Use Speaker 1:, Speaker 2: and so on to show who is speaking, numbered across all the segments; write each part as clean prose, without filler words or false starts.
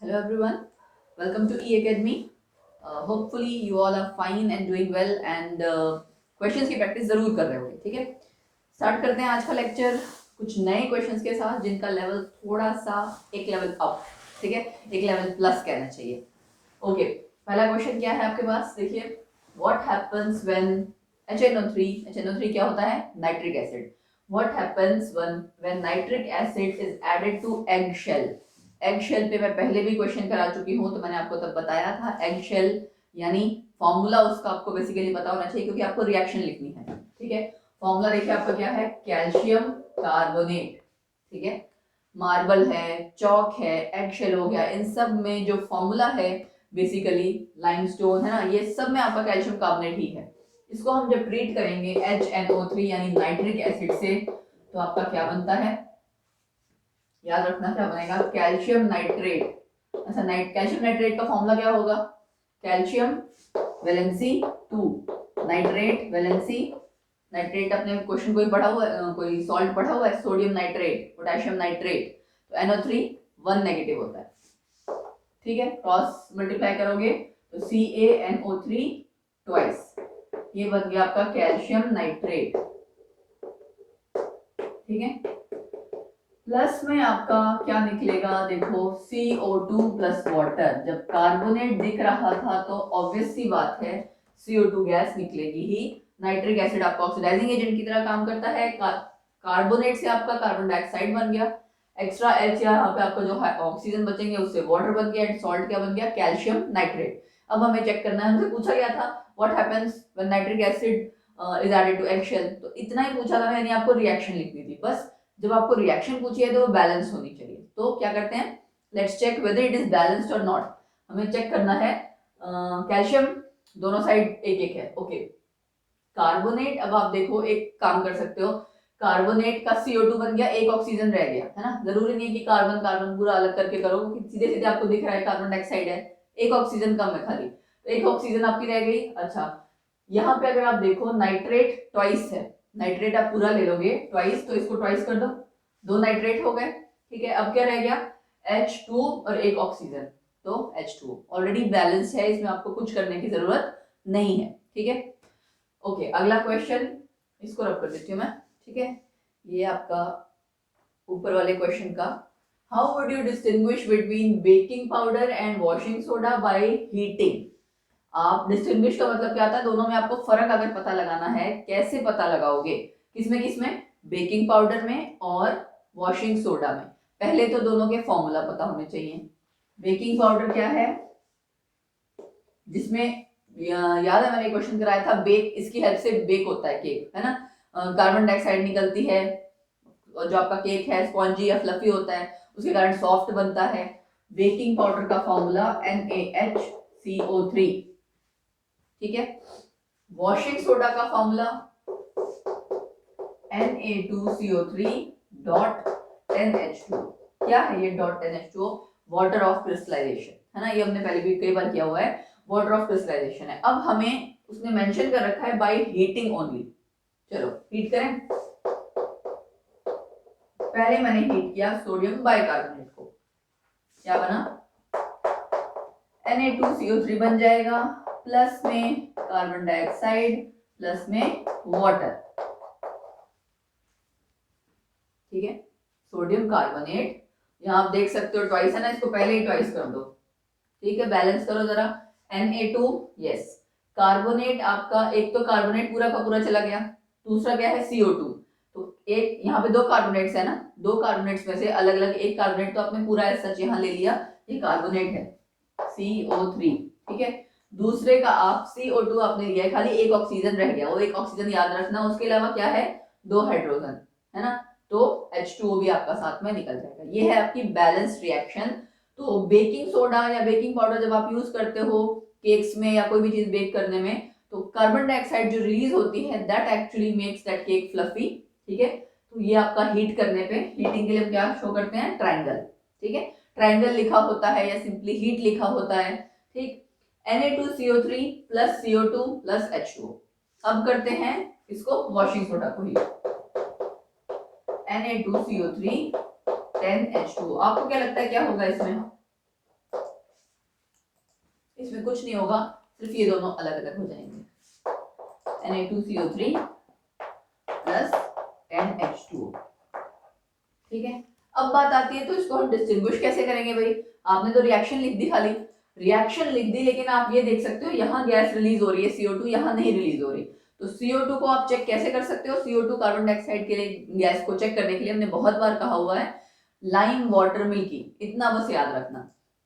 Speaker 1: Hello everyone, welcome to E Academy. Hopefully you all are fine and doing well and questions की practice जरूर कर रहे होगे. ठीक है, स्टार्ट करते हैं आज का लेक्चर कुछ नए क्वेश्चंस के साथ जिनका लेवल थोड़ा सा एक लेवल अप, ठीक है, एक लेवल प्लस कहना चाहिए. ओके, पहला क्वेश्चन क्या है आपके पास, देखिए. व्हाट हैपेंस व्हेन HNO3 क्या होता है? Nitric acid. What happens when nitric acid is added to egg shell. Egg shell पे मैं पहले भी क्वेश्चन करा चुकी हूँ, तो मैंने आपको तब बताया था एग शेल यानी फॉर्मूला उसका आपको बेसिकली पता होना चाहिए क्योंकि आपको रिएक्शन लिखनी है. ठीक है, फॉर्मूला देखिए आपका क्या है, कैल्शियम कार्बोनेट. ठीक है, मार्बल है, चौक है, एग शेल हो गया, इन सब में जो फॉर्मूला है बेसिकली लाइमस्टोन है ना, ये सब में आपका कैल्शियम कार्बोनेट ही है. इसको हम जब ट्रीट करेंगे HNO3 यानी नाइट्रिक एसिड से, तो आपका क्या बनता है, याद रखना क्या बनेगा, कैल्शियम नाइट्रेट. अच्छा, कैल्शियम नाइट्रेट का फॉर्मूला क्या होगा, calcium valency 2, nitrate valency. Nitrate अपने क्वेश्चन कोई पढ़ा हुआ है, कोई सॉल्ट पढ़ा हुआ है, सोडियम नाइट्रेट, पोटेशियम नाइट्रेट. तो NO3 1 नेगेटिव होता है. ठीक है, क्रॉस मल्टीप्लाई करोगे तो CaNO3 ट्वाइस, ये बन गया आपका कैल्शियम नाइट्रेट. ठीक है, प्लस में आपका क्या निकलेगा, देखो CO2 प्लस वाटर. जब कार्बोनेट दिख रहा था तो ऑब्वियस सी बात है CO2 गैस निकलेगी ही. नाइट्रिक एसिड आपका ऑक्सीडाइजिंग एजेंट की तरह काम करता है. कार्बोनेट से आपका कार्बन डाइऑक्साइड बन गया, एक्स्ट्रा H यहाँ पे आपका जो ऑक्सीजन बचेंगे उससे वाटर बन गया, एंड सॉल्ट क्या बन गया, कैल्शियम नाइट्रेट. अब हमें चेक करना है, हमसे पूछा गया था what happens when nitric acid is added to egg shell, तो इतना ही पूछा था, यानी आपको रिएक्शन लिखनी थी बस. जब आपको रिएक्शन पूछी है तो वो बैलेंस होनी चाहिए. तो क्या करते हैं, let's check whether it is balanced और नॉट. हमें चेक करना है कैल्शियम दोनों साइड एक एक है. ओके, कार्बोनेट, अब आप देखो एक काम कर सकते हो, कार्बोनेट का CO2 बन गया, एक ऑक्सीजन रह गया है ना. जरूरी नहीं है कि कार्बन कार्बन पूरा अलग करके करो, सीधे सीधे आपको दिख रहा है कार्बन डाइऑक्साइड है, एक ऑक्सीजन कम है खाली, तो एक ऑक्सीजन आपकी रह गई. अच्छा, यहाँ पे अगर आप देखो नाइट्रेट ट्वाइस है, नाइट्रेट आप पूरा ले लोगे ट्वाइस, तो इसको ट्वाइस कर दो, दो नाइट्रेट हो गए. ठीक है, अब क्या रह गया, H2 और एक ऑक्सीजन, तो H2 ऑलरेडी बैलेंस है, इसमें आपको कुछ करने की जरूरत नहीं है. ठीक है, ओके, अगला क्वेश्चन, इसको रब कर देती हूँ मैं. ठीक है, ये आपका ऊपर वाले क्वेश्चन का, how would you distinguish between baking powder and washing soda by heating. आप डिस्टिंग्विश का मतलब क्या आता है, दोनों में आपको फर्क अगर पता लगाना है, कैसे पता लगाओगे, किसमें किसमें, बेकिंग पाउडर में और वॉशिंग सोडा में. पहले तो दोनों के फॉर्मूला पता होने चाहिए. बेकिंग पाउडर क्या है, जिसमें याद है मैंने क्वेश्चन कराया था, बेक, इसकी हेल्प से बेक होता है केक, है ना. कार्बन डाइऑक्साइड निकलती है और जो आपका केक है स्पॉन्जी या फ्लफी होता है, उसके कारण सॉफ्ट बनता है. बेकिंग पाउडर का फॉर्मूला NaHCO3. ठीक है, वॉशिंग सोडा का फॉर्मूला Na2CO3 डॉट 10H2. क्या है ये dot 10H2? Water of crystallization, है ना, ये हमने पहले भी कई बार किया हुआ है, वाटर ऑफ क्रिस्टलाइजेशन है. अब हमें उसने मेंशन कर रखा है बाय हीटिंग ओनली. चलो हीट करें. पहले मैंने हीट किया सोडियम बाइकार्बोनेट को, क्या बना, Na2CO3 बन जाएगा, प्लस में कार्बन डाइऑक्साइड, प्लस में वाटर. ठीक है, सोडियम कार्बोनेट, यहाँ आप देख सकते हो ट्वाइस है ना, इसको पहले ही ट्वाइस कर दो. ठीक है, बैलेंस करो जरा. Na2, यस, कार्बोनेट आपका, एक तो कार्बोनेट पूरा का पूरा चला गया, दूसरा क्या है CO2. तो एक यहाँ पे दो कार्बोनेट्स है ना, दो कार्बोनेट्स में से अलग अलग एक कार्बोनेट तो आपने पूरा सच यहाँ ले लिया, ये कार्बोनेट है CO3. ठीक है, दूसरे का आप CO2 आपने लिया है, खाली एक ऑक्सीजन रह गया, वो एक ऑक्सीजन याद रखना, उसके अलावा क्या है, दो हाइड्रोजन, है ना, तो H2O भी आपका साथ में निकल जाएगा. ये है आपकी बैलेंस रिएक्शन. तो बेकिंग सोडा या बेकिंग पाउडर जब आप यूज करते हो केक्स में या कोई भी चीज बेक करने में, तो कार्बन डाइऑक्साइड जो रिलीज होती है that actually makes that cake fluffy. ठीक है, तो ये आपका हीट करने पे, हीटिंग के लिए क्या शो करते हैं, ट्राइंगल. ठीक है, ट्राइंगल लिखा होता है या सिंपली हीट लिखा होता है. ठीक, Na2CO3 plus CO2 plus H2O. अब करते हैं इसको वॉशिंग सोडा को हीट. Na2CO3 10H2O. आपको क्या लगता है क्या होगा इसमें, इसमें कुछ नहीं होगा, सिर्फ ये दोनों अलग अलग हो जाएंगे। Na2CO3 plus NH2O। ठीक है, अब बात आती है तो इसको हम डिस्टिंग्विश कैसे करेंगे भाई। आपने तो रिएक्शन लिख दी, खाली रिएक्शन लिख दी, लेकिन आप ये देख सकते हो यहाँ गैस रिलीज हो रही है CO2, यहाँ नहीं रिलीज हो रही। तो CO2 को आप चेक कैसे कर सकते हो। CO2 कार्बन डाइऑक्साइड के लिए गैस को चेक करने के लिए हमने बहुत बार कहा हुआ है लाइम वाटर मिल्की, इतना बस याद रखना।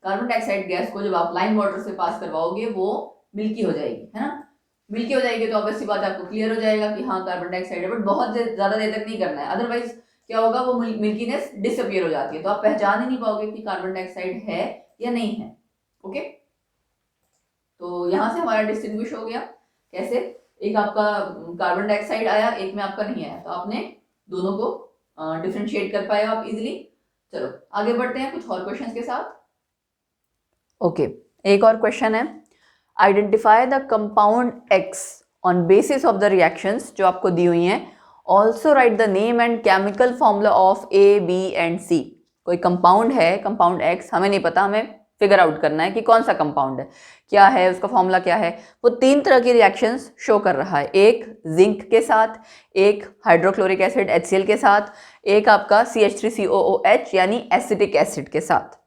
Speaker 1: कार्बन डाइऑक्साइड गैस को जब आप लाइम वाटर से पास करवाओगे वो मिल्की हो जाएगी, है ना। मिल्की हो जाएगी तो ऑब्वियसली बात आपको क्लियर हो जाएगा कि हाँ कार्बन डाइऑक्साइड है, बट बहुत ज्यादा देर तक नहीं करना है, अदरवाइज क्या होगा वो मिल्कीनेस डिसअपियर हो जाती है, तो आप पहचान ही नहीं पाओगे कि कार्बन डाइऑक्साइड है या नहीं है। ओके, तो यहां से हमारा डिस्टिंग्विश हो गया कैसे, एक आपका कार्बन डाइऑक्साइड आया, एक में आपका नहीं आया, तो आपने दोनों को डिफरेंशिएट कर पाए आप इजिली। चलो आगे बढ़ते हैं कुछ और क्वेश्चंस के साथ। ओके, एक और क्वेश्चन है, identify the compound X on basis of the reactions जो आपको दी हुई हैं। Also right the name and chemical formula of A, B and C। कोई कंपाउंड है, कंपाउंड X, हमें नहीं पता, हमें फिगर आउट करना है कि कौन सा कंपाउंड है, क्या है उसका फॉर्मूला क्या है। वो 3 तरह की रिएक्शंस शो कर रहा है, एक जिंक के साथ, एक हाइड्रोक्लोरिक एसिड HCl के साथ, एक आपका CH3COOH यानी एसिटिक एसिड के साथ।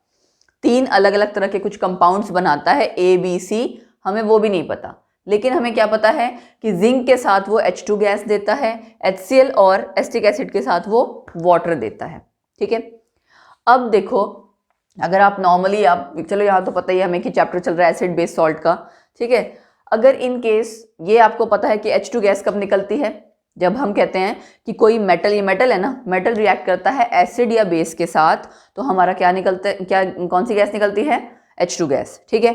Speaker 1: 3 अलग अलग तरह के कुछ कंपाउंड्स बनाता है A, B, C, हमें वो भी नहीं पता, लेकिन हमें क्या पता है कि जिंक के साथ वो H2 गैस देता है, HCl और एसिटिक एसिड के साथ वो वाटर देता है। ठीक है, अब देखो अगर आप नॉर्मली आप चलो यहाँ तो पता ही है हमें कि चैप्टर चल रहा है एसिड बेस सॉल्ट का। ठीक है, अगर इन केस ये आपको पता है कि H2 गैस कब निकलती है, जब हम कहते हैं कि कोई मेटल, ये मेटल है ना, मेटल रिएक्ट करता है एसिड या बेस के साथ, तो हमारा क्या निकलता है, क्या कौन सी गैस निकलती है, H2 गैस। ठीक है,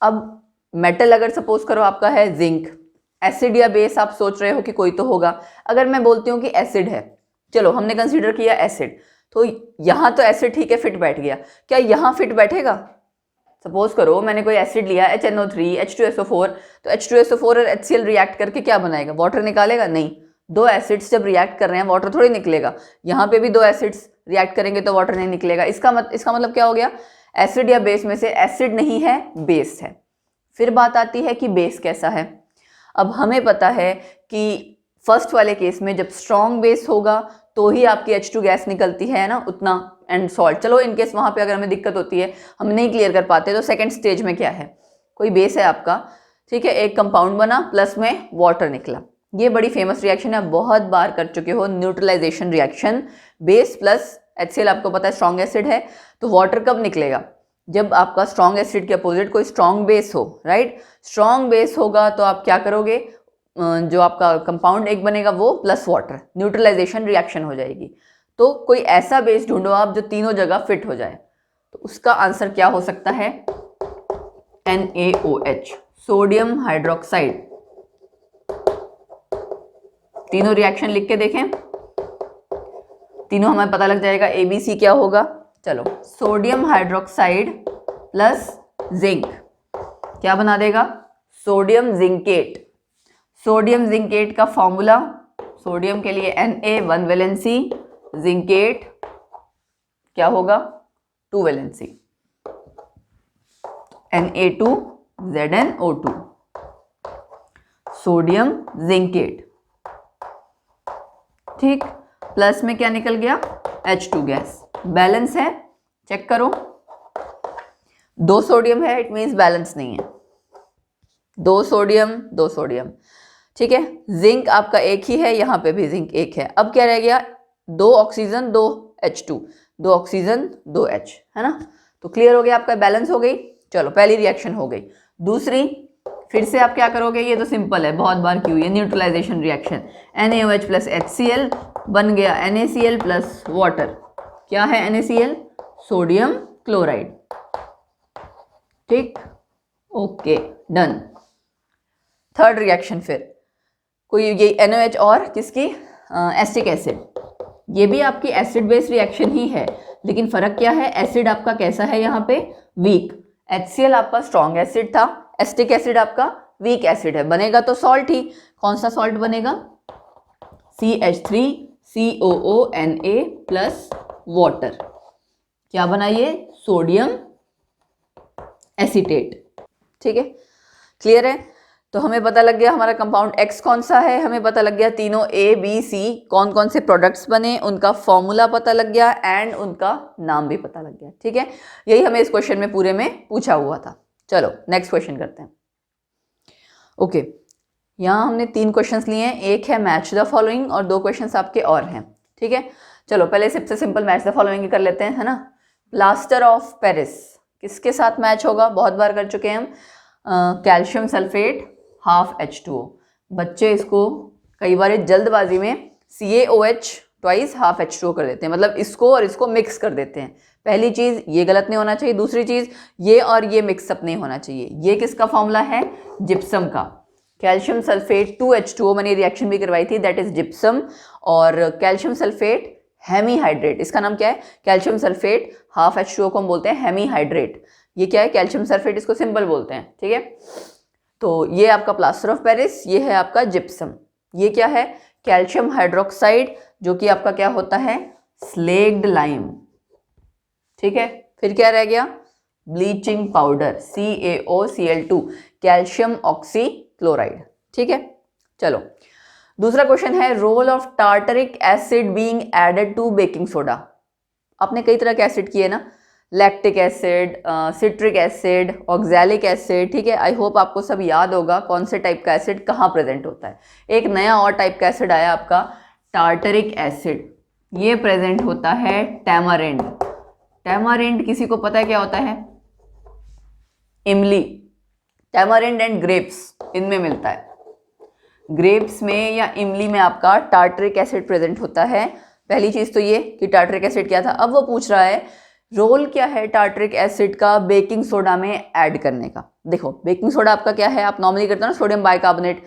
Speaker 1: अब मेटल अगर सपोज करो आपका है जिंक, एसिड या बेस आप सोच रहे हो कि कोई तो होगा। अगर मैं बोलती हूँ कि एसिड है, चलो हमने कंसीडर किया एसिड, तो यहाँ तो एसिड ठीक है फिट बैठ गया, क्या यहाँ फिट बैठेगा। सपोज करो मैंने कोई एसिड लिया HNO3 H2SO4, तो H2SO4 और HCl रिएक्ट करके क्या बनाएगा, वाटर निकालेगा, नहीं। 2 एसिड्स जब रिएक्ट कर रहे हैं वाटर थोड़ी निकलेगा, यहाँ पे भी 2 एसिड्स रिएक्ट करेंगे तो वाटर नहीं निकलेगा। इसका मतलब क्या हो गया, एसिड या बेस में से एसिड नहीं है, बेस है। फिर बात आती है कि बेस कैसा है। अब हमें पता है कि फर्स्ट वाले केस में जब स्ट्रॉन्ग बेस होगा तो ही आपकी H2 गैस निकलती है ना, उतना, एंड सॉल्ट। चलो इनकेस वहाँ पे अगर हमें दिक्कत होती है, हम नहीं क्लियर कर पाते, तो सेकंड स्टेज में क्या है, कोई बेस है आपका, ठीक है, एक कंपाउंड बना प्लस में वाटर निकला। ये बड़ी फेमस रिएक्शन है, बहुत बार कर चुके हो, neutralization reaction. Base plus HCl आपको पता है स्ट्रॉन्ग एसिड है, तो वाटर कब निकलेगा, जब आपका स्ट्रॉन्ग एसिड के अपोजिट कोई स्ट्रॉन्ग बेस हो, राइट। स्ट्रॉन्ग बेस होगा तो आप क्या करोगे, जो आपका कंपाउंड एक बनेगा वो प्लस वाटर, न्यूट्रलाइजेशन रिएक्शन हो जाएगी। तो कोई ऐसा बेस ढूंढो आप जो तीनों जगह फिट हो जाए, तो उसका आंसर क्या हो सकता है, NaOH, सोडियम हाइड्रोक्साइड। तीनों रिएक्शन लिख के देखें, तीनों हमें पता लग जाएगा ABC क्या होगा। चलो, सोडियम हाइड्रोक्साइड प्लस जिंक क्या बना देगा, सोडियम जिंकेट। सोडियम जिंकेट का फॉर्मूला, सोडियम के लिए Na 1 वैलेंसी, जिंकेट क्या होगा 2 वैलेंसी, Na2ZnO2, सोडियम जिंकेट। ठीक, प्लस में क्या निकल गया, H2 गैस। बैलेंस है, चेक करो, 2 सोडियम है, इट मीन्स बैलेंस नहीं है, 2 सोडियम 2 सोडियम। ठीक है, जिंक आपका एक ही है, यहाँ पे भी जिंक एक है। अब क्या रह गया, 2 ऑक्सीजन 2 H2, 2 ऑक्सीजन 2 H, है ना। तो क्लियर हो गया, आपका बैलेंस हो गई। चलो पहली रिएक्शन हो गई। दूसरी, फिर से आप क्या करोगे, ये तो सिंपल है, बहुत बार की हुई है, neutralization reaction. NaOH plus HCl बन गया NaCl प्लस वाटर। क्या है NaCl, सोडियम क्लोराइड। ठीक, ओके, डन। थर्ड रिएक्शन, फिर कोई ये NaOH और किसकी, एसिटिक एसिड। ये भी आपकी एसिड बेस रिएक्शन ही है, लेकिन फर्क क्या है, एसिड आपका कैसा है यहाँ पे, वीक। HCl आपका स्ट्रॉन्ग एसिड था, एसिटिक एसिड आपका वीक एसिड है, बनेगा तो सॉल्ट ही। कौन सा सॉल्ट बनेगा, CH3COONA प्लस वाटर। क्या बना ये, सोडियम एसीटेट। ठीक है, क्लियर है। तो हमें पता लग गया हमारा कंपाउंड X कौन सा है, हमें पता लग गया तीनों A B C कौन कौन से प्रोडक्ट्स बने, उनका फॉर्मूला पता लग गया एंड उनका नाम भी पता लग गया। ठीक है, यही हमें इस क्वेश्चन में पूरे में पूछा हुआ था। चलो नेक्स्ट क्वेश्चन करते हैं। ओके, यहाँ हमने 3 क्वेश्चंस लिए हैं, एक है मैच द फॉलोइंग और 2 क्वेश्चंस आपके और हैं। ठीक है, चलो पहले सबसे सिंपल मैच द फॉलोइंग कर लेते हैं, है ना। प्लास्टर ऑफ पेरिस किसके साथ मैच होगा, बहुत बार कर चुके हैं हम, कैल्शियम सल्फेट हाफ H2O। बच्चे इसको कई बार जल्दबाजी में CaOH ट्वाइस हाफ H2O कर देते हैं, मतलब इसको और इसको मिक्स कर देते हैं। पहली चीज ये गलत नहीं होना चाहिए, दूसरी चीज ये और ये मिक्सअप नहीं होना चाहिए। ये किसका फॉर्मूला है, जिप्सम का। कैल्शियम सल्फेट 2H2O, मैंने रिएक्शन भी करवाई थी, दैट इज जिप्सम। और कैल्शियम सल्फेट हेमीहाइड्रेट, इसका नाम क्या है, कैल्शियम सल्फेट हाफ H2O को हम बोलते हैं हेमीहाइड्रेट। ये क्या है, कैल्शियम सल्फेट, इसको सिंपल बोलते हैं। ठीक है, तो ये आपका प्लास्टर ऑफ पेरिस, ये है आपका जिप्सम। ये क्या है, कैल्शियम हाइड्रोक्साइड, जो कि आपका क्या होता है, स्लेग्ड लाइम। ठीक है, फिर क्या रह गया, bleaching powder CaOCl2, calcium oxychloride. ठीक है, चलो दूसरा क्वेश्चन है, role of tartaric acid being added to baking soda. आपने कई तरह के एसिड किए ना, lactic acid, citric acid, oxalic acid. ठीक है, आई होप आपको सब याद होगा कौन से टाइप का एसिड कहाँ प्रेजेंट होता है। एक नया और टाइप का एसिड आया आपका, टार्टरिक एसिड, ये प्रेजेंट होता है टैमारिंड। टैमारिंड किसी को पता है क्या होता है, इमली। टैमारिंड एंड ग्रेप्स, इनमें मिलता है। ग्रेप्स में या इमली में आपका टार्टरिक एसिड प्रेजेंट होता है। पहली चीज तो ये कि टार्टरिक एसिड क्या था। अब वो पूछ रहा है रोल क्या है टार्टरिक एसिड का बेकिंग सोडा में ऐड करने का। देखो बेकिंग सोडा आपका क्या है, आप नॉर्मली करते हो ना सोडियम बाइकार्बोनेट।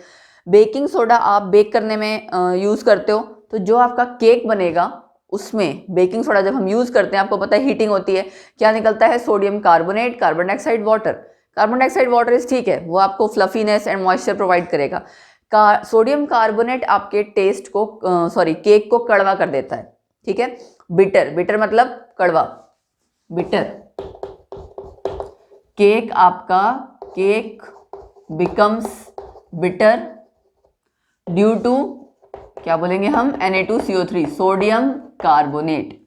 Speaker 1: बेकिंग सोडा आप बेक करने में यूज करते हो, तो जो आपका केक बनेगा उसमें बेकिंग सोडा जब हम यूज करते हैं, आपको पता है हीटिंग होती है, क्या निकलता है, sodium carbonate, carbon dioxide, water. Carbon dioxide water is ठीक है, वो आपको फ्लफीनेस एंड मॉइस्चर प्रोवाइड करेगा। सोडियम कार्बोनेट आपके टेस्ट को केक को कड़वा कर देता है। ठीक है, बिटर, बिटर मतलब कड़वा, बिटर। केक आपका, cake becomes bitter due to, क्या बोलेंगे हम, Na2CO3, सोडियम कार्बोनेट।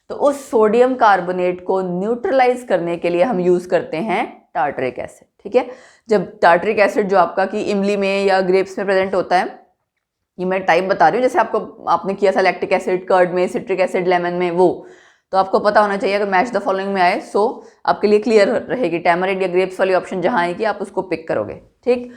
Speaker 1: तो उस सोडियम कार्बोनेट को न्यूट्रलाइज करने के लिए हम यूज करते हैं टार्टरिक एसिड। ठीक है, जब टार्टरिक एसिड जो आपका कि इमली में या ग्रेप्स में प्रेजेंट होता है, ये मैं टाइप बता रही हूँ, जैसे आपने किया था लैक्टिक एसिड कर्ड में, सिट्रिक एसिड लेमन में, वो तो आपको पता होना चाहिए। अगर मैच द फॉलोइंग में आए सो आपके लिए क्लियर रहेगी, टैमरिंड या ग्रेप्स वाली ऑप्शन जहां आएगी आप उसको पिक करोगे। ठीक,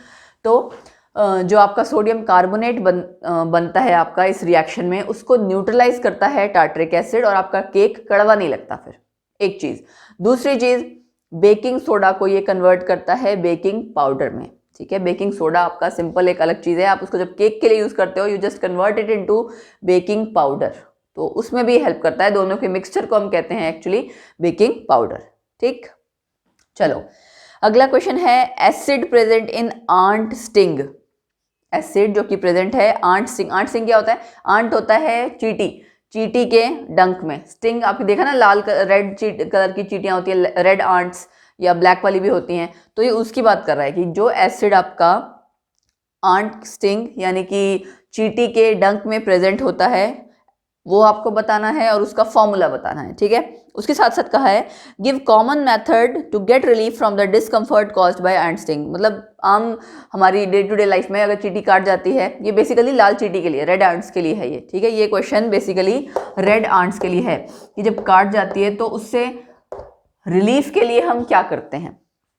Speaker 1: तो जो आपका सोडियम कार्बोनेट बनता है आपका इस रिएक्शन में, उसको न्यूट्रलाइज करता है टार्टरिक एसिड और आपका केक कड़वा नहीं लगता। फिर एक चीज, दूसरी चीज, बेकिंग सोडा को ये कन्वर्ट करता है बेकिंग पाउडर में। ठीक है, बेकिंग सोडा आपका सिंपल एक अलग चीज है, आप उसको जब केक के लिए यूज करते हो you just convert it into baking powder, तो उसमें भी हेल्प करता है। दोनों के मिक्सचर को हम कहते हैं एक्चुअली बेकिंग पाउडर। ठीक, चलो अगला क्वेश्चन है, acid present in ant sting. Acid जो कि प्रेजेंट है आंट स्टिंग। आंट स्टिंग क्या होता है, आंट होता है चींटी, चींटी के डंक में। स्टिंग आपने देखा ना, लाल रेड कलर की चींटियां होती है, रेड आंट्स, या ब्लैक वाली भी होती हैं। तो ये उसकी बात कर रहा है कि जो एसिड आपका आंट स्टिंग यानी कि चींटी के डंक में प्रेजेंट होता है वो आपको बताना है और उसका फॉर्मूला बताना है। ठीक है, उसके साथ साथ कहा है give common method to get relief from the discomfort caused by ant sting. मतलब आम हमारी डे टू डे लाइफ में अगर चींटी काट जाती है, ये बेसिकली लाल चींटी के लिए, रेड आंट्स के लिए है ये। ठीक है, ये क्वेश्चन बेसिकली रेड आंट्स के लिए है कि जब काट जाती है तो उससे रिलीफ के लिए हम क्या करते हैं।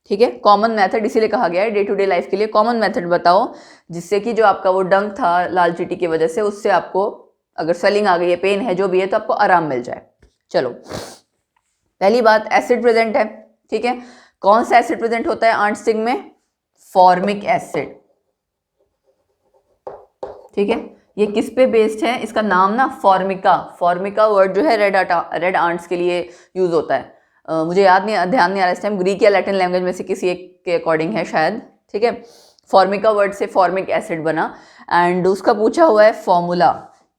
Speaker 1: ठीक है, कॉमन मेथड इसीलिए कहा गया है डे टू डे लाइफ के लिए कॉमन मेथड बताओ, जिससे कि जो आपका वो डंक था लाल चींटी की वजह से, उससे आपको अगर स्वेलिंग आ गई है, पेन है, जो भी है, तो आपको आराम मिल जाए। चलो पहली बात, एसिड प्रेजेंट है। ठीक है, कौन सा एसिड प्रेजेंट होता है आंट स्टिंग में, फॉर्मिक एसिड। ठीक है, ये किस पे बेस्ड है, इसका नाम ना फॉर्मिका, फॉर्मिका वर्ड जो है रेड आंट्स के लिए यूज होता है। मुझे ध्यान नहीं आ रहा इस टाइम, ग्रीक या लैटिन लैंग्वेज में से किसी एक के अकॉर्डिंग है शायद। ठीक है, फॉर्मिका वर्ड से फॉर्मिक एसिड बना एंड उसका पूछा हुआ है फॉर्मूला,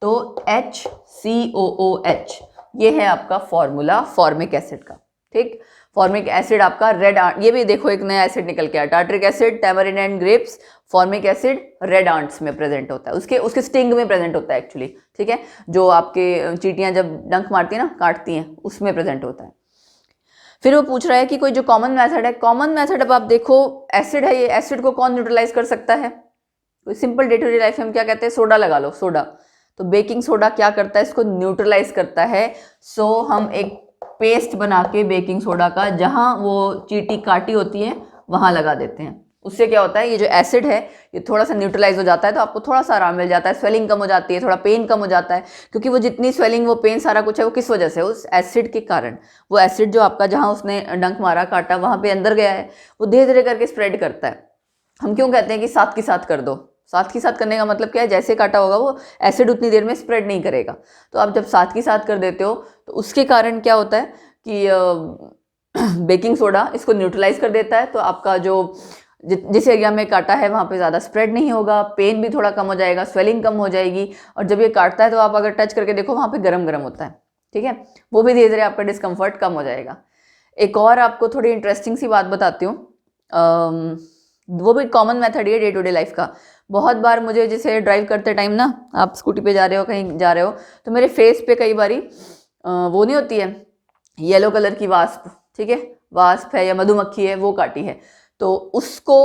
Speaker 1: तो HCOOH ये है आपका फॉर्मूला फॉर्मिक एसिड का। ठीक, फॉर्मिक एसिड आपका रेड, ये भी देखो एक नया एसिड निकल के आया, tartaric acid, tamarind and grapes, formic acid red ants में प्रेजेंट होता है, उसके स्टिंग में प्रेजेंट होता है एक्चुअली, ठीक है, जो आपके चींटियां जब डंक मारती है ना, काटती हैं, उसमें प्रेजेंट होता है। फिर वो पूछ रहा है कि कोई जो कॉमन मेथड है, कॉमन मेथड अब आप देखो एसिड है, ये एसिड को कौन न्यूट्रलाइज कर सकता है, कोई simple day to day life में हम क्या कहते हैं, सोडा लगा लो, सोडा, तो बेकिंग सोडा क्या करता है, इसको न्यूट्रलाइज करता है। सो हम एक पेस्ट बना के बेकिंग सोडा का जहां वो चींटी काटी होती है वहां लगा देते हैं, उससे क्या होता है, ये जो एसिड है ये थोड़ा सा न्यूट्रलाइज हो जाता है, तो आपको थोड़ा सा आराम मिल जाता है, स्वेलिंग कम हो जाती है, थोड़ा पेन कम हो जाता है, क्योंकि वो जितनी स्वेलिंग, वो पेन, सारा कुछ है, वो किस वजह से, उस एसिड के कारण। वो एसिड जो आपका जहां उसने डंक मारा, काटा, वहां पे अंदर गया है, वो धीरे धीरे करके स्प्रेड करता है। हम क्यों कहते हैं कि साथ के साथ कर दो, साथ के साथ करने का मतलब क्या है, जैसे काटा होगा वो एसिड उतनी देर में स्प्रेड नहीं करेगा, तो आप जब साथ के साथ कर देते हो तो उसके कारण क्या होता है कि बेकिंग सोडा इसको न्यूट्रलाइज कर देता है, तो आपका जो जिस एरिया में काटा है वहाँ पे ज़्यादा स्प्रेड नहीं होगा, पेन भी थोड़ा कम हो जाएगा, स्वेलिंग कम हो जाएगी, और जब ये काटता है तो आप अगर टच करके देखो वहाँ पे गरम गरम होता है, ठीक है, वो भी धीरे धीरे आपका डिस्कम्फर्ट कम हो जाएगा। एक और आपको थोड़ी इंटरेस्टिंग सी बात बताती हूँ, वो भी कॉमन मेथड है डे टू डे लाइफ का। बहुत बार मुझे जैसे ड्राइव करते टाइम ना, आप स्कूटी पे जा रहे हो, कहीं जा रहे हो, तो मेरे फेस पे कई बारी वो नहीं होती है येलो कलर की वास्प, ठीक है, वास्प है या मधुमक्खी है, वो काटी है, तो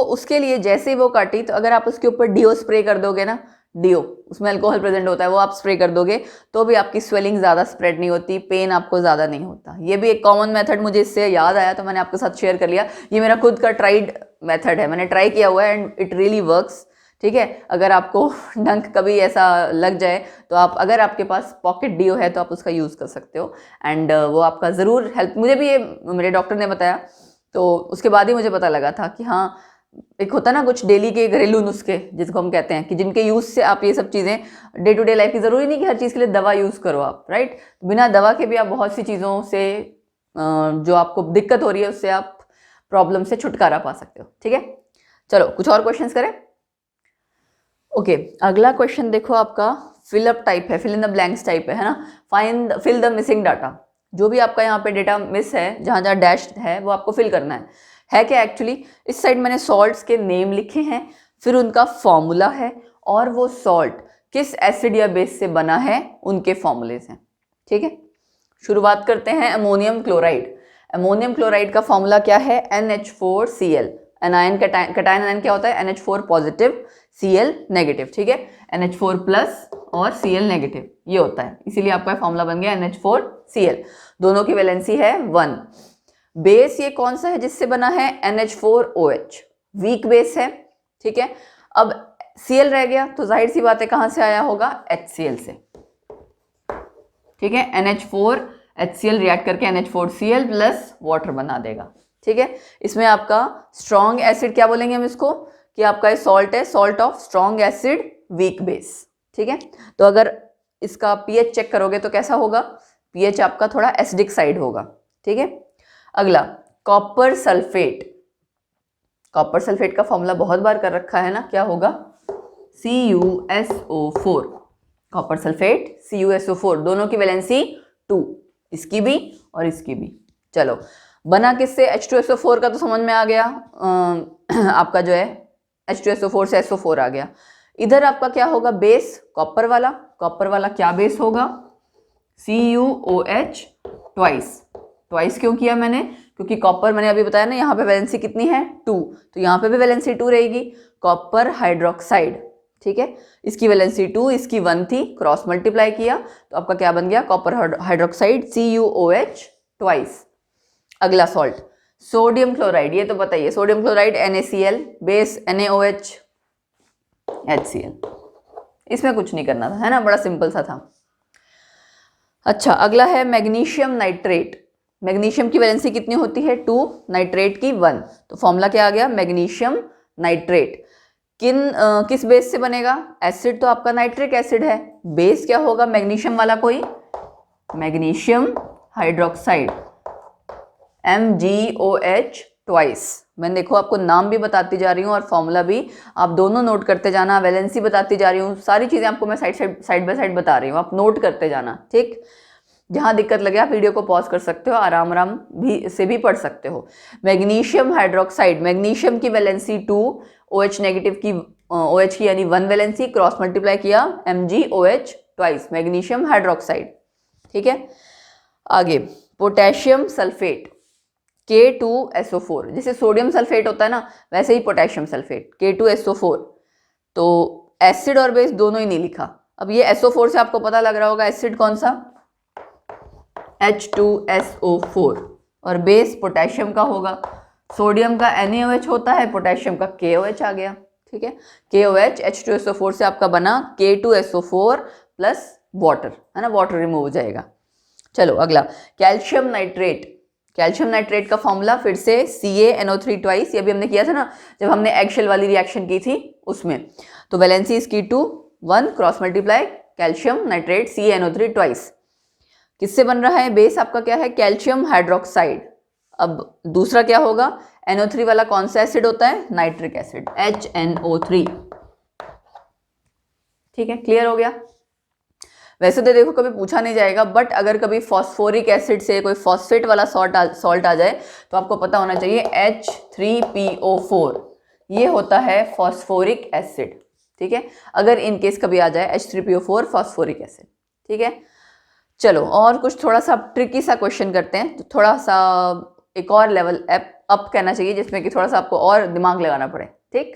Speaker 1: उसके लिए जैसे ही वो काटी, तो अगर आप उसके ऊपर डीओ स्प्रे कर दोगे ना, डीओ, उसमें अल्कोहल प्रेजेंट होता है, वो आप स्प्रे कर दोगे तो भी आपकी स्वेलिंग ज़्यादा स्प्रेड नहीं होती, पेन आपको ज़्यादा नहीं होता। ये भी एक कॉमन मेथड मुझे इससे याद आया, तो मैंने आपके साथ शेयर कर लिया। ये मेरा खुद का ट्राइड मेथड है, मैंने ट्राई किया हुआ है एंड इट रियली वर्क्स, ठीक है। अगर आपको डंक कभी ऐसा लग जाए तो आप, अगर आपके पास पॉकेट डीओ है तो आप उसका यूज़ कर सकते हो, एंड वो आपका ज़रूर हेल्प, मुझे भी ये मेरे डॉक्टर ने बताया, तो उसके बाद ही मुझे पता लगा था कि हाँ, एक होता ना कुछ डेली के घरेलू नुस्खे जिसको हम कहते हैं, कि जिनके यूज़ से आप ये सब चीज़ें डे टू डे लाइफ की, ज़रूरी नहीं कि हर चीज़ के लिए दवा यूज़ करो आप, राइट, बिना दवा के भी आप बहुत सी चीज़ों से जो आपको दिक्कत हो रही है उससे आप प्रॉब्लम से छुटकारा पा सकते हो, ठीक है। चलो कुछ और क्वेश्चंस करें। ओके, अगला क्वेश्चन देखो आपका फिल अप टाइप है, fill in the blanks type है ना, फिल द मिसिंग डाटा, जो भी आपका यहाँ पे डेटा मिस है, जहाँ जहाँ डैश है वो आपको फिल करना है क्या एक्चुअली। इस साइड मैंने सॉल्ट्स के नेम लिखे हैं, फिर उनका फॉर्मूला है, और वो सॉल्ट किस एसिड या बेस से बना है उनके फॉर्मूलेज हैं, ठीक है। शुरुआत करते हैं अमोनियम क्लोराइड। अमोनियम क्लोराइड का फॉर्मूला क्या है, NH4Cl, एनायन कैटायन आयन क्या होता है, NH4 पॉजिटिव Cl नेगेटिव, ठीक है, NH4 प्लस और Cl नेगेटिव, ये होता है, इसीलिए आपका फॉर्मूला बन गया NH4Cl। दोनों की वैलेंसी है 1। बेस ये कौन सा है जिससे बना है, NH4OH, वीक बेस है, ठीक है। अब Cl रह गया तो जाहिर सी बात है कहां से आया होगा, HCl से, ठीक है, NH4HCl रिएक्ट करके NH4Cl प्लस वाटर बना देगा, ठीक है। इसमें आपका स्ट्रॉन्ग एसिड क्या बोलेंगे हम इसको, कि आपका सॉल्ट है, salt of strong acid weak base, ठीक है। तो अगर इसका पीएच चेक करोगे तो कैसा होगा, पीएच आपका थोड़ा एसिडिक साइड होगा, ठीक है। अगला कॉपर सल्फेट, कॉपर सल्फेट का फॉर्मूला बहुत बार कर रखा है ना, क्या होगा, CuSO4, कॉपर सल्फेट CuSO4, दोनों की वैलेंसी 2, इसकी भी और इसकी भी। चलो बना किससे, H2SO4 का तो समझ में आ गया, आपका जो है H2SO4 से SO4 आ गया। इधर आपका क्या होगा, बेस कॉपर वाला, कॉपर वाला क्या बेस होगा, CuOH ट्वाइस, ट्वाइस क्यों किया मैंने, क्योंकि कॉपर मैंने अभी बताया ना, यहाँ पे वैलेंसी कितनी है 2, तो यहाँ पे भी वैलेंसी 2 रहेगी, कॉपर हाइड्रोक्साइड, ठीक है, इसकी वैलेंसी 2, इसकी 1 थी, क्रॉस मल्टीप्लाई किया तो आपका क्या बन गया, कॉपर हाइड्रोक्साइड CuOH ट्वाइस। अगला सॉल्ट सोडियम क्लोराइड, ये तो बताइए, sodium chloride NaCl, base NaOH HCl, इसमें कुछ नहीं करना था, है ना, बड़ा सिंपल सा था। अच्छा अगला है मैग्नीशियम नाइट्रेट, मैग्नीशियम की वैलेंसी कितनी होती है 2, नाइट्रेट की 1, तो फॉर्मूला क्या आ गया, मैग्नीशियम नाइट्रेट। किस बेस से बनेगा, एसिड तो आपका नाइट्रिक एसिड है, बेस क्या होगा मैग्नीशियम वाला कोई, मैग्नीशियम हाइड्रोक्साइड MgOH ट्वाइस। मैं देखो आपको नाम भी बताती जा रही हूँ और फॉर्मूला भी, आप दोनों नोट करते जाना, वैलेंसी बताती जा रही हूँ, सारी चीज़ें आपको मैं साइड बाय साइड बता रही हूँ, आप नोट करते जाना, ठीक। जहां दिक्कत लगे आप वीडियो को पॉज कर सकते हो, आराम आराम भी से भी पढ़ सकते हो। मैग्नीशियम हाइड्रोक्साइड, मैग्नीशियम की वैलेंसी 2, OH नेगेटिव की OH की यानी 1 वैलेंसी, क्रॉस मल्टीप्लाई किया MgOH ट्वाइस, मैग्नीशियम हाइड्रोक्साइड। ठीक है, आगे पोटेशियम सल्फेट K2SO4, जैसे सोडियम सल्फेट होता है ना वैसे ही पोटेशियम सल्फेट K2SO4। तो एसिड और बेस दोनों ही नहीं लिखा। अब ये SO4 से आपको पता लग रहा होगा एसिड कौन सा, H2SO4, और बेस पोटेशियम का होगा। सोडियम का NaOH होता है, पोटेशियम का KOH आ गया। ठीक है, KOH H2SO4 से आपका बना K2SO4 प्लस वाटर, है ना, वाटर रिमूव हो जाएगा। चलो अगला कैल्शियम नाइट्रेट। कैल्शियम नाइट्रेट का फॉर्मूला फिर से CaNO3 ट्वाइस, ये भी हमने किया था ना जब हमने एगशेल वाली रिएक्शन की थी उसमें। तो वैलेंसी इसकी 2, 1 cross multiply calcium nitrate CaNO3 twice. किससे बन रहा है, बेस आपका क्या है कैल्शियम हाइड्रोक्साइड। अब दूसरा क्या होगा, NO3 वाला कौन सा एसिड होता है, नाइट्रिक एसिड HNO3। ठीक है, क्लियर हो गया। वैसे तो देखो कभी पूछा नहीं जाएगा, बट अगर कभी फॉस्फोरिक एसिड से कोई फॉस्फेट वाला सॉल्ट आ जाए तो आपको पता होना चाहिए H3PO4, ये होता है फॉस्फोरिक एसिड। ठीक है, अगर इन केस कभी आ जाए H3PO4 फॉस्फोरिक एसिड। ठीक है, चलो और कुछ थोड़ा सा ट्रिकी सा क्वेश्चन करते हैं, तो थोड़ा सा एक और लेवल अप कहना चाहिए जिसमें कि थोड़ा सा आपको और दिमाग लगाना पड़े। ठीक,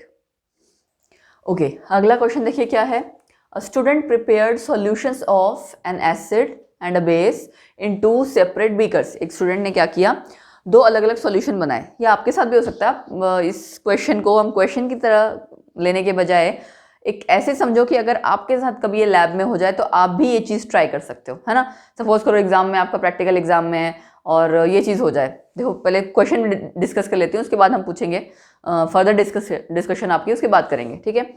Speaker 1: ओके, अगला क्वेश्चन देखिए क्या है। A student prepared solutions of an acid and a base in 2 separate beakers। एक स्टूडेंट ने क्या किया, दो अलग अलग सॉल्यूशन बनाए। या आपके साथ भी हो सकता है। इस क्वेश्चन को हम क्वेश्चन की तरह लेने के बजाय एक ऐसे समझो कि अगर आपके साथ कभी ये लैब में हो जाए तो आप भी ये चीज़ ट्राई कर सकते हो, है ना। सपोज करो एग्जाम में, आपका प्रैक्टिकल एग्जाम में है और ये चीज़ हो जाए। देखो पहले क्वेश्चन डिस्कस कर लेती हूँ, उसके बाद हम पूछेंगे, फर्दर डिस्कशन आपकी उसके बाद करेंगे। ठीक है,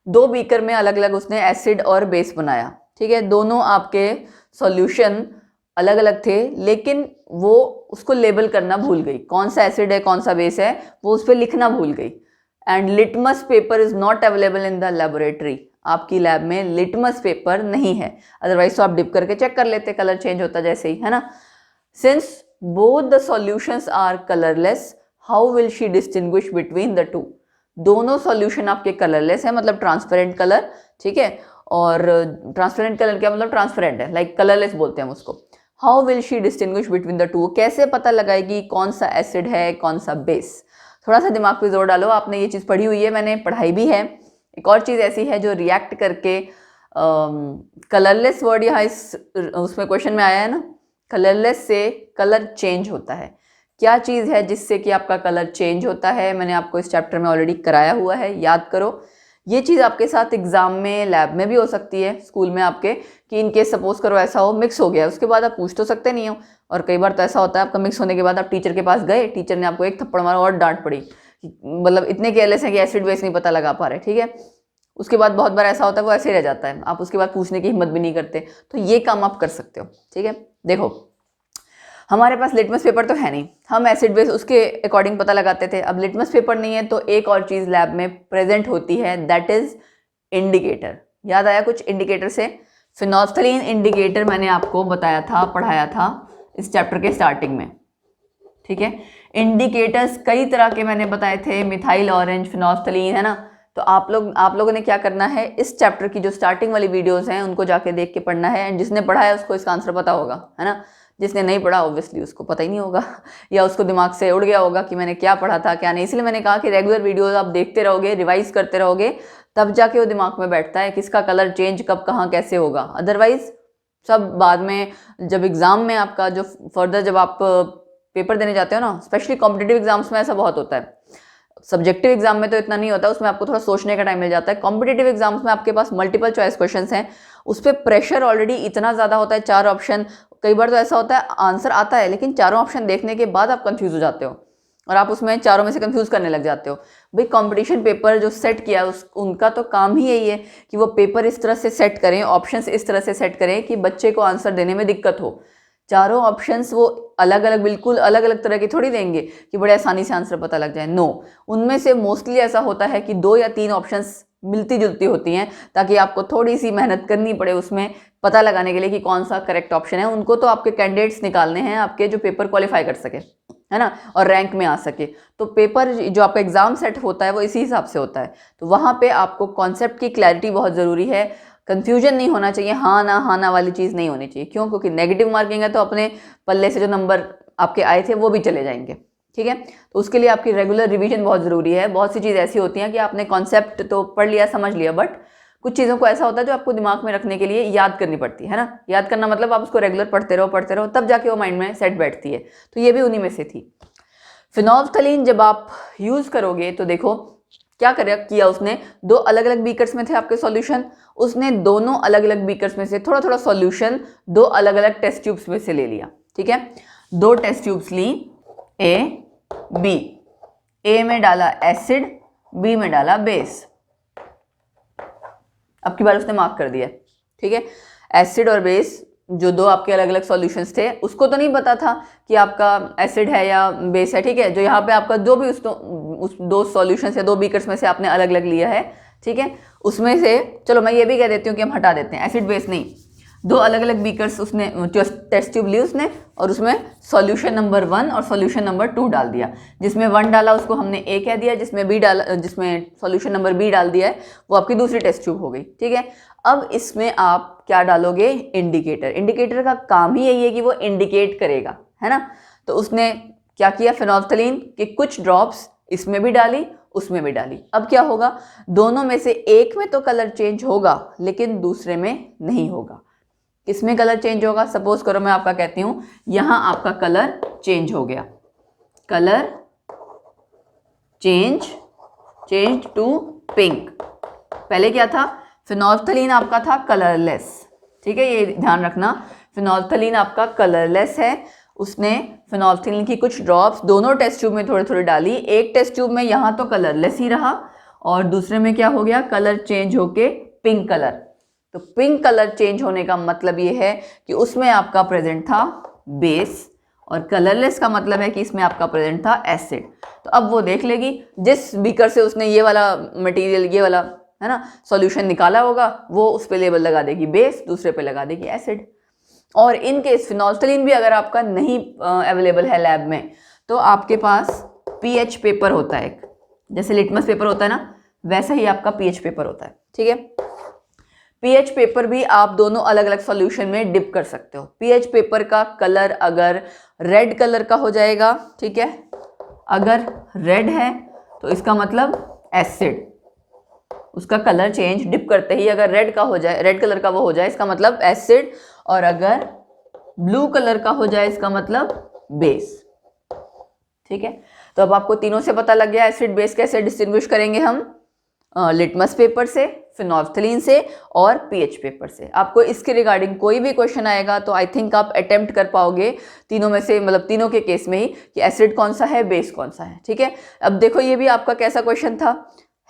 Speaker 1: दो बीकर में अलग अलग उसने एसिड और बेस बनाया। ठीक है, दोनों आपके सॉल्यूशन अलग अलग थे, लेकिन वो उसको लेबल करना भूल गई, कौन सा एसिड है कौन सा बेस है वो उस पर लिखना भूल गई। And litmus paper is not available in the laboratory. आपकी लैब में लिटमस पेपर नहीं है, अदरवाइज तो आप डिप करके चेक कर लेते, कलर चेंज होता जैसे ही, है ना। Since both the solutions are colourless, how will she distinguish between the two. दोनों सॉल्यूशन आपके कलरलेस है, मतलब ट्रांसपेरेंट कलर। ठीक है, और ट्रांसपेरेंट कलर क्या मतलब, ट्रांसपेरेंट है, लाइक कलरलेस बोलते हैं हम उसको। How will she distinguish between the to, कैसे पता लगाएगी कौन सा एसिड है कौन सा बेस। थोड़ा सा दिमाग पे जोर डालो, आपने ये चीज़ पढ़ी हुई है, मैंने पढ़ाई भी है। एक और चीज़ ऐसी है जो रिएक्ट करके, कलरलेस वर्ड यहाँ इस उसमें क्वेश्चन में आया है ना, कलरलेस से कलर चेंज होता है। क्या चीज़ है जिससे कि आपका कलर चेंज होता है, मैंने आपको इस चैप्टर में ऑलरेडी कराया हुआ है, याद करो। ये चीज़ आपके साथ एग्जाम में, लैब में भी हो सकती है, स्कूल में आपके, कि इनकेस सपोज करो ऐसा हो मिक्स हो गया, उसके बाद आप पूछ तो सकते नहीं हो। और कई बार तो ऐसा होता है आपका मिक्स होने के बाद आप टीचर के पास गए, टीचर ने आपको एक थप्पड़ मारा और डांट पड़ी, मतलब इतने केयरलेस है कि एसिड बेस नहीं पता लगा पा रहे। ठीक है, उसके बाद बहुत बार ऐसा होता है वो ऐसे ही रह जाता है, आप उसके बाद पूछने की हिम्मत भी नहीं करते, तो ये काम आप कर सकते हो। ठीक है, देखो हमारे पास लिटमस पेपर तो है नहीं, हम एसिड बेस उसके अकॉर्डिंग पता लगाते थे। अब लिटमस पेपर नहीं है तो एक और चीज़ लैब में प्रेजेंट होती है, दैट इज इंडिकेटर। याद आया कुछ इंडिकेटर से, फिनोल्फ्थलीन इंडिकेटर मैंने आपको बताया था, पढ़ाया था इस चैप्टर के स्टार्टिंग में। ठीक है, इंडिकेटर्स कई तरह के मैंने बताए थे, मिथाइल ऑरेंज, फिनोल्फ्थलीन, है ना। तो आप लोगों ने क्या करना है, इस चैप्टर की जो स्टार्टिंग वाली वीडियोस हैं उनको जाके देख के पढ़ना है। एंड जिसने पढ़ा है उसको इसका आंसर पता होगा, है ना। जिसने नहीं पढ़ा ऑब्वियसली उसको पता ही नहीं होगा या उसको दिमाग से उड़ गया होगा कि मैंने क्या पढ़ा था क्या नहीं। इसलिए मैंने कहा कि रेगुलर वीडियोस आप देखते रहोगे, रिवाइज करते रहोगे, तब जाके वो दिमाग में बैठता है किसका कलर चेंज कब कहाँ कैसे होगा। अदरवाइज सब बाद में, जब एग्जाम में आपका जो फर्दर जब आप पेपर देने जाते हो ना, स्पेशली कॉम्पिटिटिव एग्जाम्स में ऐसा बहुत होता है। सब्जेक्टिव एग्जाम में तो इतना नहीं होता, उसमें आपको थोड़ा सोचने का टाइम मिल जाता है। कॉम्पिटिटिव एग्जाम्स में आपके पास मल्टीपल चॉइस क्वेश्चंस हैं, उस पर प्रेशर ऑलरेडी इतना ज़्यादा होता है, 4 ऑप्शन। कई बार तो ऐसा होता है आंसर आता है लेकिन चारों ऑप्शन देखने के बाद आप कंफ्यूज हो जाते हो और आप उसमें चारों में से कंफ्यूज करने लग जाते हो। भाई कंपटीशन पेपर जो सेट किया उनका तो काम ही यही है कि वो पेपर इस तरह से सेट करें, ऑप्शंस इस तरह से सेट करें कि बच्चे को आंसर देने में दिक्कत हो। चारों ऑप्शंस वो अलग अलग, बिल्कुल अलग अलग तरह के थोड़ी देंगे कि बड़े आसानी से आंसर पता लग जाए। नो, उनमें से मोस्टली ऐसा होता है कि 2 या 3 ऑप्शंस मिलती जुलती होती हैं, ताकि आपको थोड़ी सी मेहनत करनी पड़े उसमें पता लगाने के लिए कि कौन सा करेक्ट ऑप्शन है। उनको तो आपके कैंडिडेट्स निकालने हैं आपके जो पेपर क्वालिफाई कर सके, है ना, और रैंक में आ सके। तो पेपर जो आपका एग्जाम सेट होता है वो इसी हिसाब से होता है। तो वहाँ पे आपको कॉन्सेप्ट की क्लैरिटी बहुत ज़रूरी है, कंफ्यूजन नहीं होना चाहिए, हाँ ना वाली चीज़ नहीं होनी चाहिए। क्यों? क्योंकि नेगेटिव मार्किंग है तो अपने पल्ले से जो नंबर आपके आए थे वो भी चले जाएंगे, ठीक है। तो उसके लिए आपकी रेगुलर रिवीजन बहुत ज़रूरी है। बहुत सी चीज़ ऐसी होती हैं कि आपने कॉन्सेप्ट तो पढ़ लिया, समझ लिया, बट कुछ चीज़ों को ऐसा होता है जो आपको दिमाग में रखने के लिए याद करनी पड़ती है ना। याद करना मतलब आप उसको रेगुलर पढ़ते रहो तब जाके वो माइंड में सेट बैठती है। तो ये भी उन्हीं में से थी। फिनोल्फ्थलीन जब आप यूज़ करोगे तो देखो क्या किया उसने, 2 अलग अलग बीकर्स में थे आपके सॉल्यूशन, उसने दोनों अलग अलग बीकर्स में से थोड़ा थोड़ा सॉल्यूशन 2 अलग अलग टेस्ट ट्यूब्स में से ले लिया, ठीक है। 2 टेस्ट ट्यूब्स ली, ए बी, ए में डाला एसिड, बी में डाला बेस। अब की बार उसने मार्क कर दिया, ठीक है। एसिड और बेस जो 2 आपके अलग अलग सॉल्यूशंस थे, उसको तो नहीं पता था कि आपका एसिड है या बेस है, ठीक है। जो यहाँ पे आपका जो भी उस 2 सॉल्यूशंस या 2 बीकर्स में से आपने अलग अलग लिया है, ठीक है, उसमें से चलो मैं ये भी कह देती हूँ कि हम हटा देते हैं, एसिड बेस नहीं, 2 अलग अलग बीकर्स उसने टेस्ट ट्यूब ली उसने, और उसमें सॉल्यूशन नंबर 1 और सॉल्यूशन नंबर 2 डाल दिया। जिसमें 1 डाला उसको हमने ए कह दिया, जिसमें सॉल्यूशन नंबर बी डाल दिया है वो आपकी दूसरी टेस्ट ट्यूब हो गई, ठीक है। अब इसमें आप क्या डालोगे? इंडिकेटर। इंडिकेटर का काम ही यही है कि वो इंडिकेट करेगा, है ना। तो उसने क्या किया, फिनोल्फ्थलीन के कुछ ड्रॉप्स इसमें भी डाली, उसमें भी डाली। अब क्या होगा, दोनों में से एक में तो कलर चेंज होगा लेकिन दूसरे में नहीं होगा। किसमें कलर चेंज होगा? सपोज करो मैं आपका कहती हूं यहां आपका कलर चेंज हो गया, कलर चेंज टू पिंक। पहले क्या था? फिनोल्फ्थलीन आपका था कलरलेस, ठीक है, ये ध्यान रखना। फिनोल्फ्थलीन आपका कलरलेस है। उसने फिनोल्फ्थलीन की कुछ ड्रॉप्स दोनों टेस्ट ट्यूब में थोड़ी थोड़ी डाली। एक टेस्ट ट्यूब में यहाँ तो कलरलेस ही रहा और दूसरे में क्या हो गया, कलर चेंज होके पिंक कलर। तो पिंक कलर चेंज होने का मतलब ये है कि उसमें आपका प्रेजेंट था बेस, और कलरलेस का मतलब है कि इसमें आपका प्रेजेंट था एसिड। तो अब वो देख लेगी जिस बीकर से उसने ये वाला मटेरियल, ये वाला, है ना, सॉल्यूशन निकाला होगा, वो उस पे लेबल लगा देगी बेस, दूसरे पे लगा देगी एसिड। और इन केस फिनोल्फ्थलीन भी अगर आपका नहीं अवेलेबल है लैब में, तो आपके पास पीएच पेपर होता है एक, जैसे लिटमस पेपर होता है ना, वैसा ही आपका पीएच पेपर होता है, ठीक है। पीएच पेपर भी आप दोनों अलग अलग सॉल्यूशन में डिप कर सकते हो। पीएच पेपर का कलर अगर रेड कलर का हो जाएगा, ठीक है, अगर रेड है तो इसका मतलब एसिड, उसका कलर चेंज डिप करते ही अगर रेड का हो जाए, रेड कलर का वो हो जाए, इसका मतलब एसिड, और अगर ब्लू कलर का हो जाए इसका मतलब बेस, ठीक है। तो अब आपको तीनों से पता लग गया एसिड बेस कैसे डिस्टिंग्विश करेंगे हम, लिटमस पेपर से, फिनोल्फ्थलीन से और पीएच पेपर से। आपको इसके रिगार्डिंग कोई भी क्वेश्चन आएगा तो आई थिंक आप अटेम्प्ट कर पाओगे तीनों में से, मतलब तीनों के केस में ही, कि एसिड कौन सा है, बेस कौन सा है, ठीक है। अब देखो ये भी आपका कैसा क्वेश्चन था,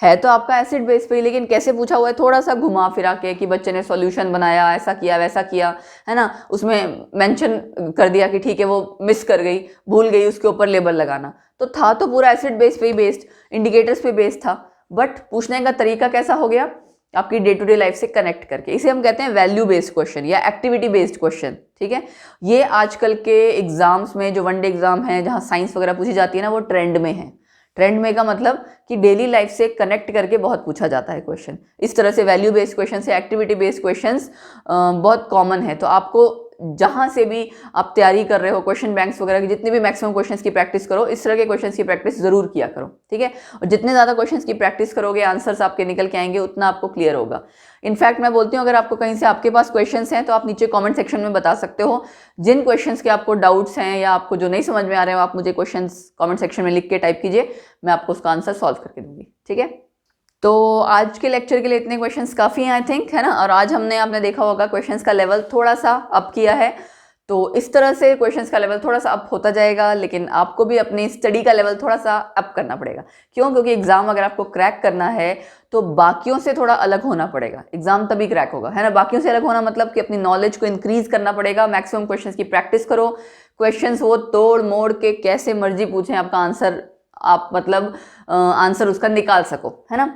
Speaker 1: है तो आपका एसिड बेस पे ही, लेकिन कैसे पूछा हुआ है, थोड़ा सा घुमा फिरा के कि बच्चे ने सॉल्यूशन बनाया, ऐसा किया वैसा किया, है ना, उसमें मेंशन कर दिया कि ठीक है वो मिस कर गई, भूल गई उसके ऊपर लेबल लगाना। तो था तो पूरा एसिड बेस पे ही बेस्ड, इंडिकेटर्स पे बेस्ड था, बट पूछने का तरीका कैसा हो गया, आपकी डे टू डे लाइफ से कनेक्ट करके। इसे हम कहते हैं वैल्यू बेस्ड क्वेश्चन या एक्टिविटी बेस्ड क्वेश्चन, ठीक है। ये आजकल के एग्जाम्स में, जो वनडे एग्जाम है जहाँ साइंस वगैरह पूछी जाती है ना, वो ट्रेंड में है। ट्रेंड में का मतलब कि डेली लाइफ से कनेक्ट करके बहुत पूछा जाता है क्वेश्चन। इस तरह से वैल्यू बेस्ड क्वेश्चन से एक्टिविटी बेस्ड क्वेश्चंस बहुत कॉमन है। तो आपको जहाँ से भी आप तैयारी कर रहे हो, क्वेश्चन बैंक्स वगैरह की जितनी भी मैक्सिमम क्वेश्चंस की प्रैक्टिस करो, इस तरह के क्वेश्चंस की प्रैक्टिस जरूर किया करो, ठीक है। और जितने ज़्यादा क्वेश्चंस की प्रैक्टिस करोगे, आंसर्स आपके निकल के आएंगे, उतना आपको क्लियर होगा। इनफैक्ट मैं बोलती हूँ अगर आपको कहीं से आपके पास क्वेश्चंस हैं तो आप नीचे कॉमेंट सेक्शन में बता सकते हो। जिन क्वेश्चंस के आपको डाउट्स हैं या आपको जो नहीं समझ में आ रहे हो, आप मुझे क्वेश्चंस कॉमेंट सेक्शन में लिख के टाइप कीजिए, मैं आपको उसका आंसर सॉल्व करके दूंगी, ठीक है। तो आज के लेक्चर के लिए इतने क्वेश्चंस काफ़ी हैं आई थिंक, है ना। और आज आपने देखा होगा क्वेश्चंस का लेवल थोड़ा सा अप किया है। तो इस तरह से क्वेश्चंस का लेवल थोड़ा सा अप होता जाएगा, लेकिन आपको भी अपनी स्टडी का लेवल थोड़ा सा अप करना पड़ेगा। क्यों? क्योंकि एग्जाम अगर आपको क्रैक करना है तो बाकियों से थोड़ा अलग होना पड़ेगा, एग्जाम तभी क्रैक होगा, है ना। बाकियों से अलग होना मतलब कि अपनी नॉलेज को इंक्रीज करना पड़ेगा, मैक्सिमम क्वेश्चंस की प्रैक्टिस करो, क्वेश्चंस वो तोड़ मोड़ के कैसे मर्जी पूछें, आपका आंसर आप मतलब आंसर उसका निकाल सको, है ना।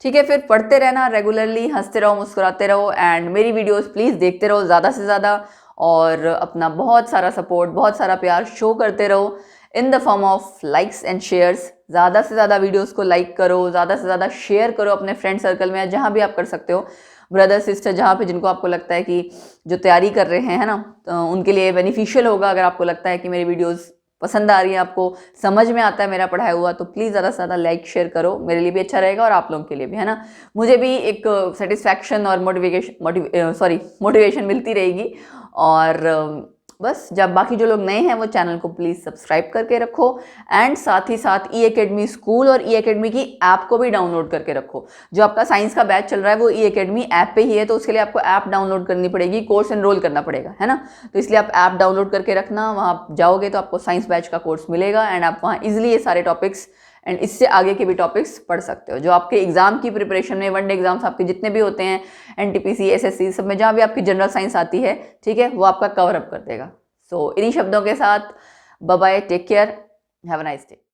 Speaker 1: ठीक है, फिर पढ़ते रहना रेगुलरली, हंसते रहो, मुस्कुराते रहो, एंड मेरी वीडियोस प्लीज़ देखते रहो ज़्यादा से ज़्यादा, और अपना बहुत सारा सपोर्ट, बहुत सारा प्यार शो करते रहो in the form of likes and shares. ज़्यादा से ज़्यादा वीडियोस को लाइक करो, ज़्यादा से ज़्यादा शेयर करो अपने फ्रेंड सर्कल में, जहाँ भी आप कर सकते हो, ब्रदर सिस्टर, जहाँ पे जिनको आपको लगता है कि जो तैयारी कर रहे हैं, है ना, तो उनके लिए बेनिफिशियल होगा। अगर आपको लगता है कि मेरी वीडियोज़ पसंद आ रही है, आपको समझ में आता है मेरा पढ़ाया हुआ, तो प्लीज़ ज़्यादा से ज़्यादा लाइक शेयर करो, मेरे लिए भी अच्छा रहेगा और आप लोगों के लिए भी, है ना। मुझे भी एक सेटिस्फैक्शन और मोटिवेशन मिलती रहेगी। और बस, जब बाकी जो लोग नए हैं वो चैनल को प्लीज़ सब्सक्राइब करके रखो, एंड साथ ही साथ ई एकेडमी स्कूल और ई एकेडमी की ऐप को भी डाउनलोड करके रखो। जो आपका साइंस का बैच चल रहा है वो ई एकेडमी ऐप पे ही है, तो उसके लिए आपको ऐप डाउनलोड करनी पड़ेगी, कोर्स एनरोल करना पड़ेगा, है ना। तो इसलिए आप ऐप डाउनलोड करके रखना, वहाँ जाओगे तो आपको साइंस बैच का कोर्स मिलेगा, एंड आप वहाँ ईजिली ये सारे टॉपिक्स एंड इससे आगे के भी टॉपिक्स पढ़ सकते हो। जो आपके एग्जाम की प्रिपरेशन में, वन डे एग्जाम्स आपके जितने भी होते हैं, एनटीपीसी, एसएससी, सब में जहाँ भी आपकी जनरल साइंस आती है, ठीक है, वो आपका कवर अप कर देगा। सो इन्हीं शब्दों के साथ bye bye, take care, have a nice day.